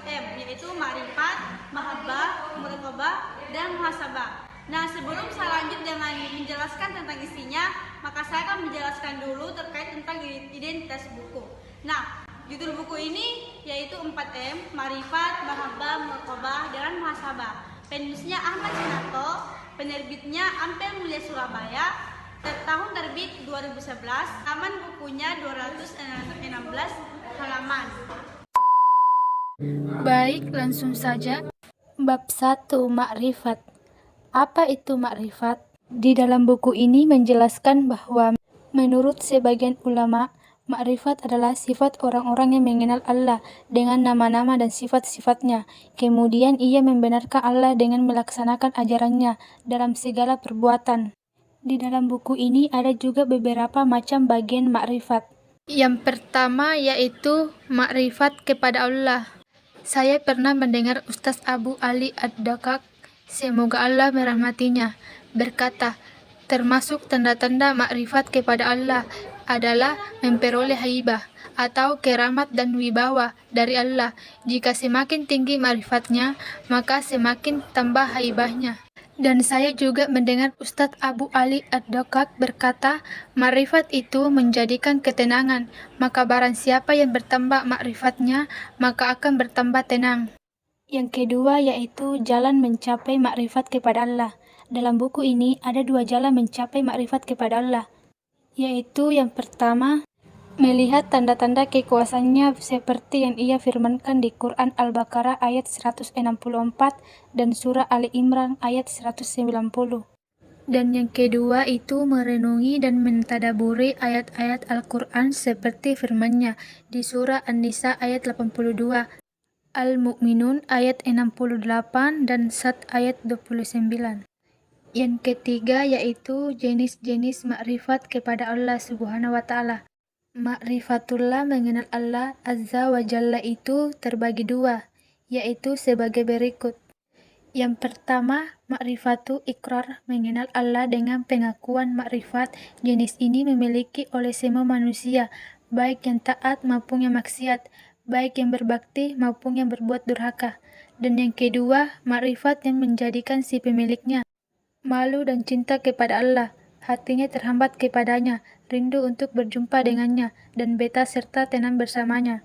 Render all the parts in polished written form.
yaitu ma'rifat, mahabbah, muraqabah, dan muhasabah. Nah, sebelum saya lanjut dengan menjelaskan tentang isinya, maka saya akan menjelaskan dulu terkait tentang identitas buku. Nah, judul buku ini yaitu 4M, Ma'rifat, Mahabbah, Muraqabah, dan Muhasabah. Penulisnya Ahmad Sinato, penerbitnya Ampel Mulia Surabaya, tahun terbit 2011, halaman bukunya 216 halaman. Baik, langsung saja. Bab 1, Makrifat. Apa itu makrifat? Di dalam buku ini menjelaskan bahwa menurut sebagian ulama, makrifat adalah sifat orang-orang yang mengenal Allah dengan nama-nama dan sifat-sifatnya. Kemudian ia membenarkan Allah dengan melaksanakan ajarannya dalam segala perbuatan. Di dalam buku ini ada juga beberapa macam bagian makrifat. Yang pertama yaitu makrifat kepada Allah. Saya pernah mendengar Ustaz Abu Ali Ad-Dakak, semoga Allah merahmatinya, berkata, termasuk tanda-tanda makrifat kepada Allah adalah memperoleh haibah atau keramat dan wibawa dari Allah. Jika semakin tinggi makrifatnya, maka semakin tambah haibahnya. Dan saya juga mendengar Ustadz Abu Ali Ad-Dakak berkata, makrifat itu menjadikan ketenangan, maka barang siapa yang bertambah makrifatnya, maka akan bertambah tenang. Yang kedua yaitu jalan mencapai makrifat kepada Allah. Dalam buku ini ada dua jalan mencapai makrifat kepada Allah, yaitu yang pertama, melihat tanda-tanda kekuasaannya seperti yang ia firmankan di Quran Al-Baqarah ayat 164 dan surah Ali Imran ayat 190. Dan yang kedua itu merenungi dan mentadaburi ayat-ayat Al-Quran seperti firman-Nya di surah An-Nisa ayat 82, Al-Mu'minun ayat 68 dan Sad ayat 29. Yang ketiga yaitu jenis-jenis makrifat kepada Allah Subhanahu wa Ta'ala. Ma'rifatullah mengenal Allah Azza wa Jalla itu terbagi dua, yaitu sebagai berikut. Yang pertama, ma'rifatu ikrar, mengenal Allah dengan pengakuan makrifat. Jenis ini memiliki oleh semua manusia, baik yang taat maupun yang maksiat, baik yang berbakti maupun yang berbuat durhaka. Dan yang kedua, makrifat yang menjadikan si pemiliknya malu dan cinta kepada Allah, hatinya terhambat kepadanya, rindu untuk berjumpa dengannya, dan beta serta tenang bersamanya.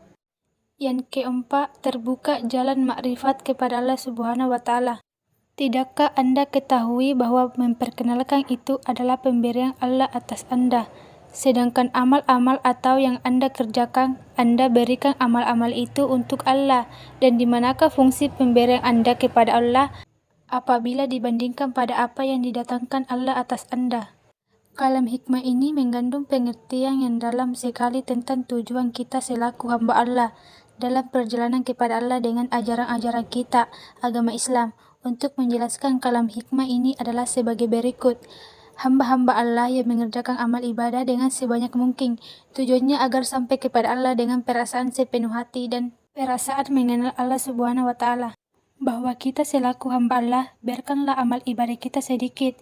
Yang keempat, terbuka jalan makrifat kepada Allah Subhanahu wa Ta'ala. Tidakkah Anda ketahui bahwa memperkenalkan itu adalah pemberian Allah atas Anda? Sedangkan amal-amal atau yang Anda kerjakan, Anda berikan amal-amal itu untuk Allah. Dan di manakah fungsi pemberian Anda kepada Allah apabila dibandingkan pada apa yang didatangkan Allah atas Anda? Kalam hikmah ini mengandung pengertian yang dalam sekali tentang tujuan kita selaku hamba Allah dalam perjalanan kepada Allah dengan ajaran-ajaran kita, agama Islam. Untuk menjelaskan kalam hikmah ini adalah sebagai berikut. Hamba-hamba Allah yang mengerjakan amal ibadah dengan sebanyak mungkin, tujuannya agar sampai kepada Allah dengan perasaan sepenuh hati dan perasaan mengenal Allah Subhanahu wa Ta'ala. Bahwa kita selaku hamba Allah, biarkanlah amal ibadah kita sedikit,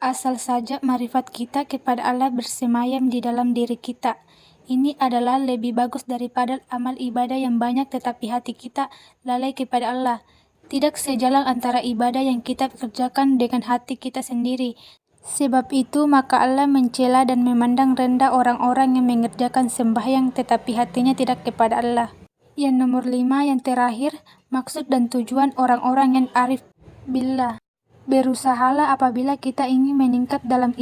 asal saja marifat kita kepada Allah bersemayam di dalam diri kita. Ini adalah lebih bagus daripada amal ibadah yang banyak tetapi hati kita lalai kepada Allah. Tidak sejalan antara ibadah yang kita kerjakan dengan hati kita sendiri. Sebab itu maka Allah mencela dan memandang rendah orang-orang yang mengerjakan sembahyang tetapi hatinya tidak kepada Allah. Yang nomor 5, yang terakhir, maksud dan tujuan orang-orang yang arif billah. Berusahalah apabila kita ingin meningkat dalam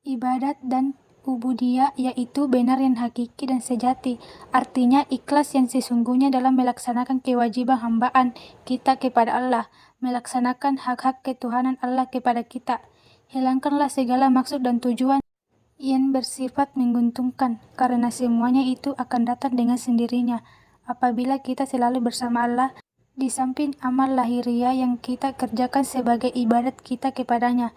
ibadat dan ubudiyah, yaitu benar yang hakiki dan sejati. Artinya ikhlas yang sesungguhnya dalam melaksanakan kewajiban hambaan kita kepada Allah, melaksanakan hak-hak ketuhanan Allah kepada kita. Hilangkanlah segala maksud dan tujuan yang bersifat menguntungkan, karena semuanya itu akan datang dengan sendirinya apabila kita selalu bersama Allah, di samping amal lahiriah yang kita kerjakan sebagai ibadat kita kepadanya.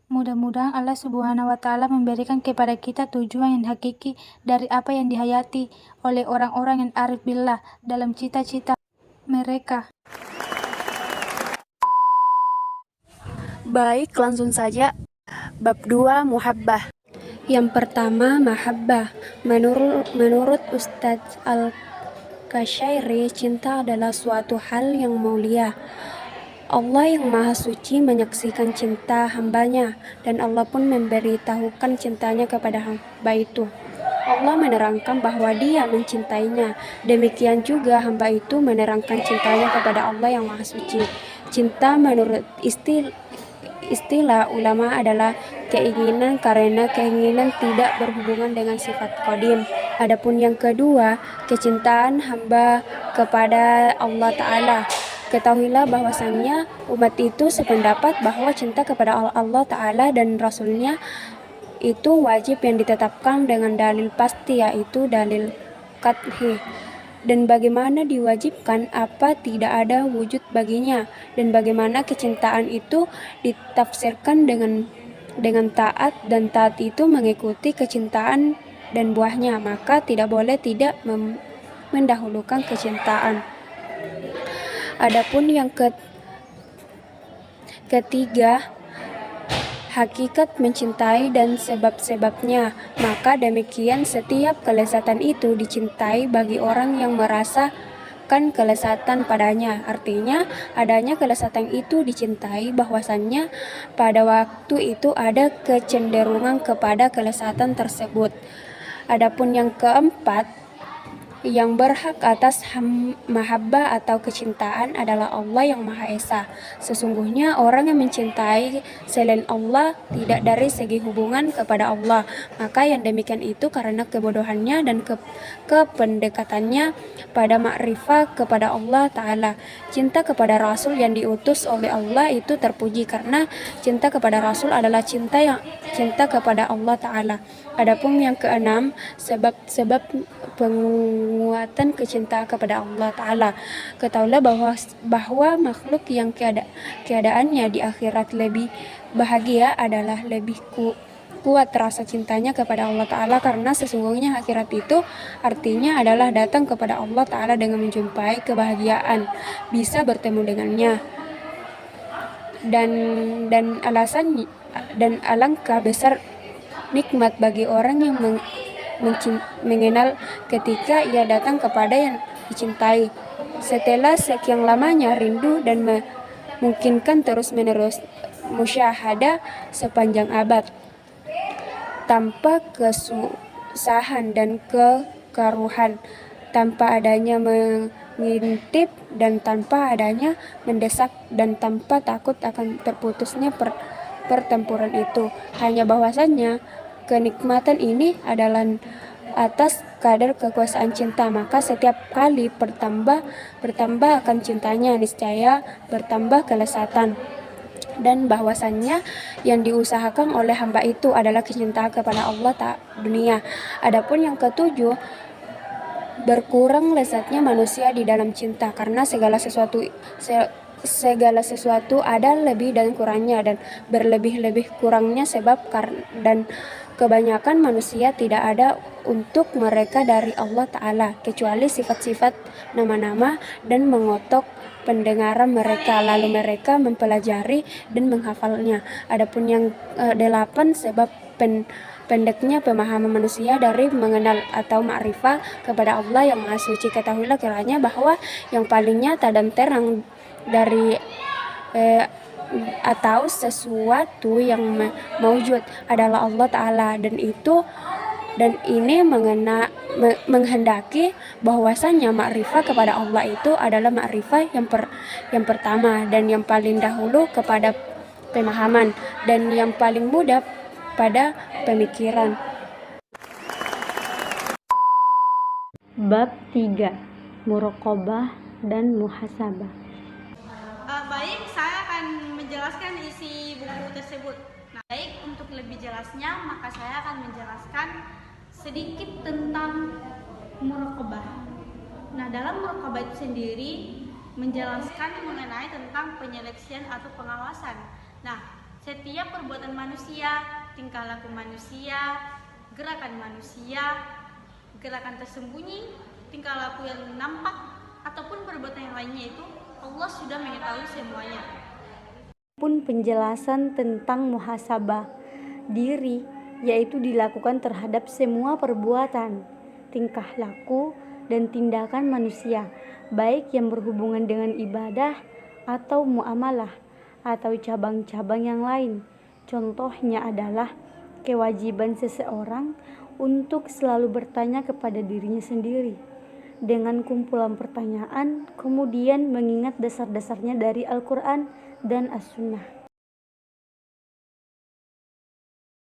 Mudah-mudahan Allah Subhanahu wa Ta'ala memberikan kepada kita tujuan yang hakiki dari apa yang dihayati oleh orang-orang yang arif billah dalam cita-cita mereka. Baik, langsung saja. Bab 2, Muhabbah. Yang pertama, mahabbah. Menurut Ustadz Kasyairi, cinta adalah suatu hal yang mulia. Allah yang Maha Suci menyaksikan cinta hambanya, dan Allah pun memberitahukan cintanya kepada hamba itu. Allah menerangkan bahwa Dia mencintainya. Demikian juga hamba itu menerangkan cintanya kepada Allah yang Maha Suci. Cinta menurut istilah ulama adalah keinginan karena keinginan tidak berhubungan dengan sifat qadim. Adapun yang kedua, kecintaan hamba kepada Allah Ta'ala. Ketahuilah bahwasannya umat itu sependapat bahwa cinta kepada Allah Ta'ala dan Rasulnya itu wajib yang ditetapkan dengan dalil pasti, yaitu dalil qat'i. Dan bagaimana diwajibkan apa tidak ada wujud baginya, dan bagaimana kecintaan itu ditafsirkan dengan taat, dan taat itu mengikuti kecintaan dan buahnya, maka tidak boleh tidak mendahulukan kecintaan. Adapun yang ketiga, hakikat mencintai dan sebab-sebabnya, maka demikian setiap kelezatan itu dicintai bagi orang yang merasakan kelezatan padanya. Artinya adanya kelezatan itu dicintai bahwasannya pada waktu itu ada kecenderungan kepada kelezatan tersebut. Adapun yang keempat, yang berhak atas mahabbah atau kecintaan adalah Allah yang Maha Esa. Sesungguhnya orang yang mencintai selain Allah tidak dari segi hubungan kepada Allah, maka yang demikian itu karena kebodohannya dan kependekatannya pada makrifah kepada Allah Ta'ala. Cinta kepada Rasul yang diutus oleh Allah itu terpuji, karena cinta kepada Rasul adalah cinta kepada Allah Ta'ala. Adapun yang keenam, sebab penguatan kecintaan kepada Allah Ta'ala. Ketahuilah bahwa makhluk yang keadaannya di akhirat lebih bahagia adalah lebih kuat rasa cintanya kepada Allah Ta'ala, karena sesungguhnya akhirat itu artinya adalah datang kepada Allah Ta'ala dengan menjumpai kebahagiaan, bisa bertemu dengannya. Dan alangkah besar nikmat bagi orang yang mengenal ketika ia datang kepada yang dicintai. Setelah sekian lamanya rindu dan memungkinkan terus-menerus musyahadah sepanjang abad, tanpa kesusahan dan kekaruhan, tanpa adanya mengintip dan tanpa adanya mendesak, dan tanpa takut akan terputusnya pertempuran itu. Hanya bahwasannya kenikmatan ini adalah atas kadar kekuasaan cinta, maka setiap kali bertambah akan cintanya, niscaya bertambah kelezatan. Dan bahwasannya yang diusahakan oleh hamba itu adalah kecintaan kepada Allah dunia. Adapun yang ketujuh, berkurang lezatnya manusia di dalam cinta, karena segala sesuatu ada lebih dan kurangnya, dan berlebih-lebih kurangnya sebab dan kebanyakan manusia tidak ada untuk mereka dari Allah Ta'ala kecuali sifat-sifat, nama-nama, dan mengotok pendengaran mereka, lalu mereka mempelajari dan menghafalnya. Adapun yang 8, sebab pendeknya pemahaman manusia dari mengenal atau ma'rifah kepada Allah yang Maha Suci. Ketahuilah kiranya bahwa yang paling nyata dan terang dari atau sesuatu yang maujud adalah Allah Ta'ala, dan ini menghendaki bahwasannya makrifah kepada Allah itu adalah makrifah yang pertama dan yang paling dahulu kepada pemahaman, dan yang paling mudah pada pemikiran. Bab 3. Muraqabah dan muhasabah. Baik, saya akan menjelaskan isi buku tersebut. Nah, baik, untuk lebih jelasnya maka saya akan menjelaskan sedikit tentang muraqabah. Nah, dalam muraqabah itu sendiri menjelaskan mengenai tentang penyeleksian atau pengawasan. Nah, setiap perbuatan manusia, tingkah laku manusia, gerakan manusia, gerakan tersembunyi, tingkah laku yang nampak, ataupun perbuatan yang lainnya itu Allah sudah mengetahui semuanya. Pun penjelasan tentang muhasabah diri, yaitu dilakukan terhadap semua perbuatan, tingkah laku, dan tindakan manusia, baik yang berhubungan dengan ibadah atau muamalah atau cabang-cabang yang lain. Contohnya adalah kewajiban seseorang untuk selalu bertanya kepada dirinya sendiri dengan kumpulan pertanyaan, kemudian mengingat dasar-dasarnya dari Al-Quran dan As-Sunnah.